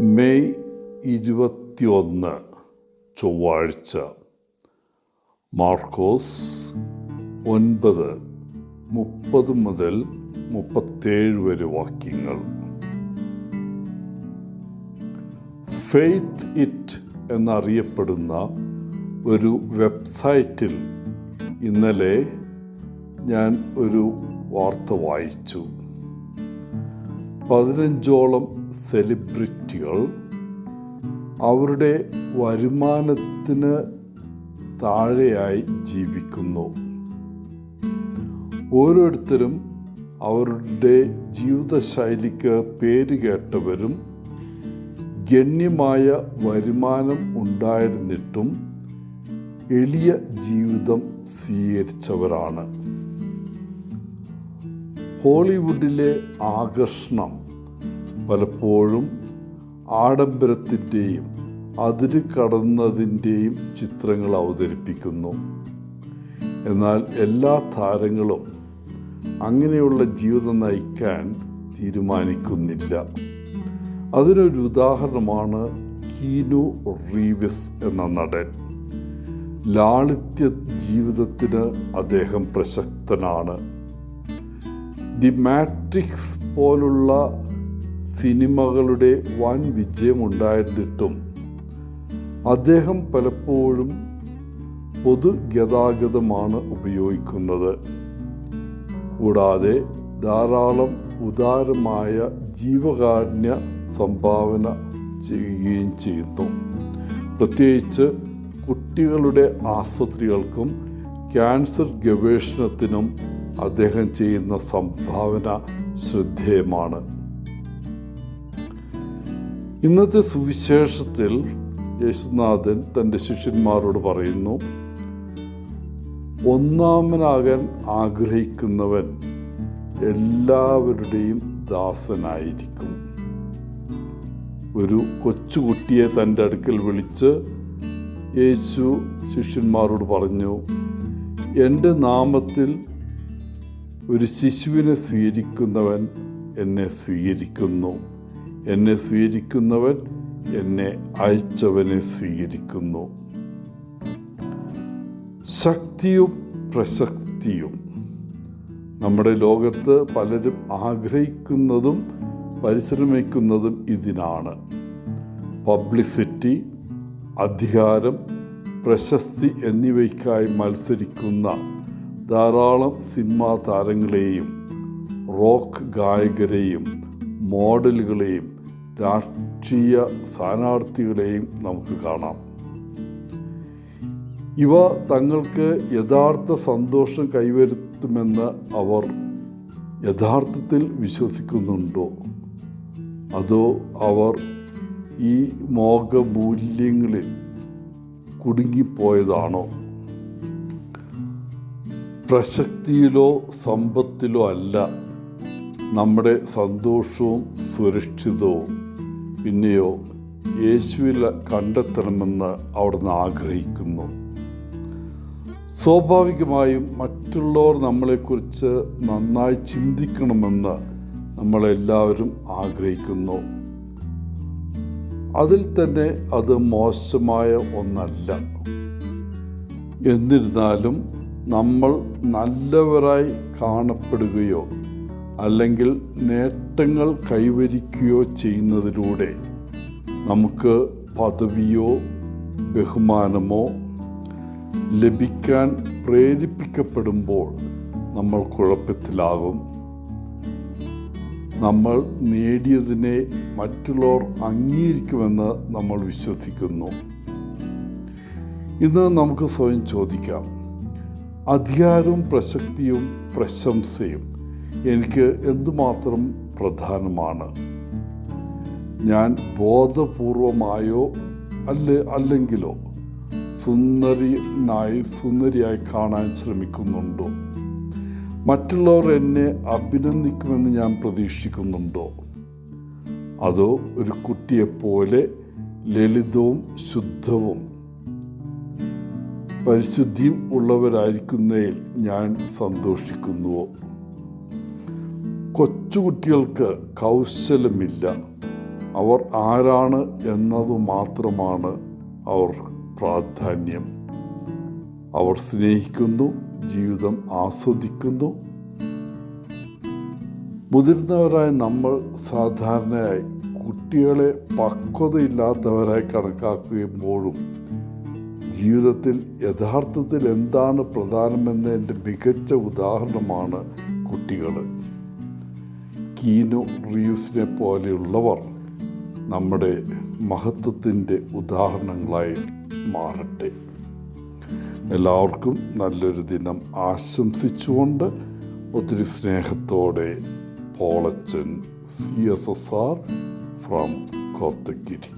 May 21 ചൊവ്വാഴ്ച. മാർക്കോസ് 9:30 മുതൽ 37 വരെ വാക്യങ്ങൾ. ഫെയ്ത്ത് ഇറ്റ് എന്നറിയപ്പെടുന്ന ഒരു വെബ്സൈറ്റിൽ ഇന്നലെ ഞാൻ ഒരു വാർത്ത വായിച്ചു. 15ഓളം സെലിബ്രിറ്റികൾ അവരുടെ വരുമാനത്തിന് താഴെയായി ജീവിക്കുന്നു. ഓരോരുത്തരും അവരുടെ ജീവിതശൈലിക്ക് പേരുകേട്ടവരും ഗണ്യമായ വരുമാനം ഉണ്ടായിരുന്നിട്ടും എളിയ ജീവിതം സ്വീകരിച്ചവരാണ്. ഹോളിവുഡിലെ ആകർഷണം പലപ്പോഴും ആഡംബരത്തിൻ്റെയും അതിര് കടന്നതിൻ്റെയും ചിത്രങ്ങൾ അവതരിപ്പിക്കുന്നു. എന്നാൽ എല്ലാ താരങ്ങളും അങ്ങനെയുള്ള ജീവിതം നയിക്കാൻ തീരുമാനിക്കുന്നില്ല. അതിനൊരു ഉദാഹരണമാണ് കീനു റീവ്സ് എന്ന നടൻ. ലാളിത്യ ജീവിതത്തിന് അദ്ദേഹം പ്രശസ്തനാണ്. ദി മാട്രിക്സ് പോലുള്ള സിനിമകളുടെ വൻ വിജയമുണ്ടായിരുന്നിട്ടും അദ്ദേഹം പലപ്പോഴും പൊതുഗതാഗതമാണ് ഉപയോഗിക്കുന്നത്. കൂടാതെ ധാരാളം ഉദാരമായ ജീവകാരുണ്യ സംഭാവന ചെയ്യുകയും ചെയ്യുന്നു. പ്രത്യേകിച്ച് കുട്ടികളുടെ ആസ്പത്രികൾക്കും ക്യാൻസർ ഗവേഷണത്തിനും അദ്ദേഹം ചെയ്യുന്ന സംഭാവന ശ്രദ്ധേയമാണ്. ഇന്നത്തെ സുവിശേഷത്തിൽ യേശുനാഥൻ തൻ്റെ ശിഷ്യന്മാരോട് പറയുന്നു, ഒന്നാമനാകാൻ ആഗ്രഹിക്കുന്നവൻ എല്ലാവരുടെയും ദാസനായിരിക്കും. ഒരു കൊച്ചുകുട്ടിയെ തൻ്റെ അടുക്കൽ വിളിച്ച് യേശു ശിഷ്യന്മാരോട് പറഞ്ഞു, എൻ്റെ നാമത്തിൽ ഒരു ശിശുവിനെ സ്വീകരിക്കുന്നവൻ എന്നെ സ്വീകരിക്കുന്നു, എന്നെ സ്വീകരിക്കുന്നവൻ എന്നെ അയച്ചവനെ സ്വീകരിക്കുന്നു. ശക്തിയും പ്രശസ്തിയും നമ്മുടെ ലോകത്ത് പലരും ആഗ്രഹിക്കുന്നതും പരിശ്രമിക്കുന്നതും ഇതിനാണ്. പബ്ലിസിറ്റി, അധികാരം, പ്രശസ്തി എന്നിവയ്ക്കായി മത്സരിക്കുന്ന ധാരാളം സിനിമാ താരങ്ങളെയും റോക്ക് ഗായകരെയും മോഡലുകളെയും രാഷ്ട്രീയ സ്ഥാനാർത്ഥികളെയും നമുക്ക് കാണാം. ഇവ തങ്ങൾക്ക് യഥാർത്ഥ സന്തോഷം കൈവരുത്തുമെന്ന് അവർ യഥാർത്ഥത്തിൽ വിശ്വസിക്കുന്നുണ്ടോ? അതോ അവർ ഈ മോഹമൂല്യങ്ങളിൽ കുടുങ്ങിപ്പോയതാണോ? പ്രശസ്തിയിലോ സമ്പത്തിലോ അല്ല നമ്മുടെ സന്തോഷവും സുരക്ഷിതവും. പിന്നെയോ യേശുവിൽ കണ്ടെത്തണമെന്ന് അവിടുന്ന് ആഗ്രഹിക്കുന്നു. സ്വാഭാവികമായും മറ്റുള്ളവർ നമ്മളെക്കുറിച്ച് നന്നായി ചിന്തിക്കണമെന്ന് നമ്മളെല്ലാവരും ആഗ്രഹിക്കുന്നു. അതിൽ തന്നെ അത് മോശമായ ഒന്നല്ല. എന്നിരുന്നാലും നമ്മൾ നല്ലവരായി കാണപ്പെടുകയോ അല്ലെങ്കിൽ നേട്ടങ്ങൾ കൈവരിക്കുകയോ ചെയ്യുന്നതിലൂടെ നമുക്ക് പദവിയോ ബഹുമാനമോ ലഭിക്കാൻ പ്രേരിപ്പിക്കപ്പെടുമ്പോൾ നമ്മൾ കുഴപ്പത്തിലാകും. നമ്മൾ നേടിയതിനെ മറ്റുള്ളവർ അംഗീകരിക്കുമെന്ന് നമ്മൾ വിശ്വസിക്കുന്നു. ഇന്ന് നമുക്ക് സ്വയം ചോദിക്കാം, അധികാരവും പ്രശസ്തിയും പ്രശംസയും എനിക്ക് എന്തുമാത്രം പ്രധാനമാണ്? ഞാൻ ബോധപൂർവമായോ അല്ലെങ്കിലോ സുന്ദരിയായി കാണാൻ ശ്രമിക്കുന്നുണ്ടോ? മറ്റുള്ളവർ എന്നെ അഭിനന്ദിക്കുമെന്ന് ഞാൻ പ്രതീക്ഷിക്കുന്നുണ്ടോ? അതോ ഒരു കുട്ടിയെപ്പോലെ ലളിതവും ശുദ്ധവും പരിശുദ്ധിയും ഉള്ളവരായിരിക്കുന്നതിൽ ഞാൻ സന്തോഷിക്കുന്നുവോ? കൊച്ചുകുട്ടികൾക്ക് കൗശലമില്ല, അവർ ആരാണ് എന്നത് മാത്രമാണ് അവർ പ്രാധാന്യം. അവർ സ്നേഹിക്കുന്നു, ജീവിതം ആസ്വദിക്കുന്നു. മുതിർന്നവരായ നമ്മൾ സാധാരണയായി കുട്ടികളെ പക്വതയില്ലാത്തവരായി കണക്കാക്കുമ്പോഴും ജീവിതത്തിൽ യഥാർത്ഥത്തിൽ എന്താണ് പ്രധാനമെന്നതിൻ്റെ മികച്ച ഉദാഹരണമാണ് കുട്ടികൾ. കീനു റീവ്സിനെ പോലെയുള്ളവർ നമ്മുടെ മഹത്വത്തിൻ്റെ ഉദാഹരണങ്ങളായി മാറട്ടെ. എല്ലാവർക്കും നല്ലൊരു ദിനം ആശംസിച്ചുകൊണ്ട് ഒത്തിരി സ്നേഹത്തോടെ പോളച്ചൻ CSSR ഫ്രം കോത്തഗിരി.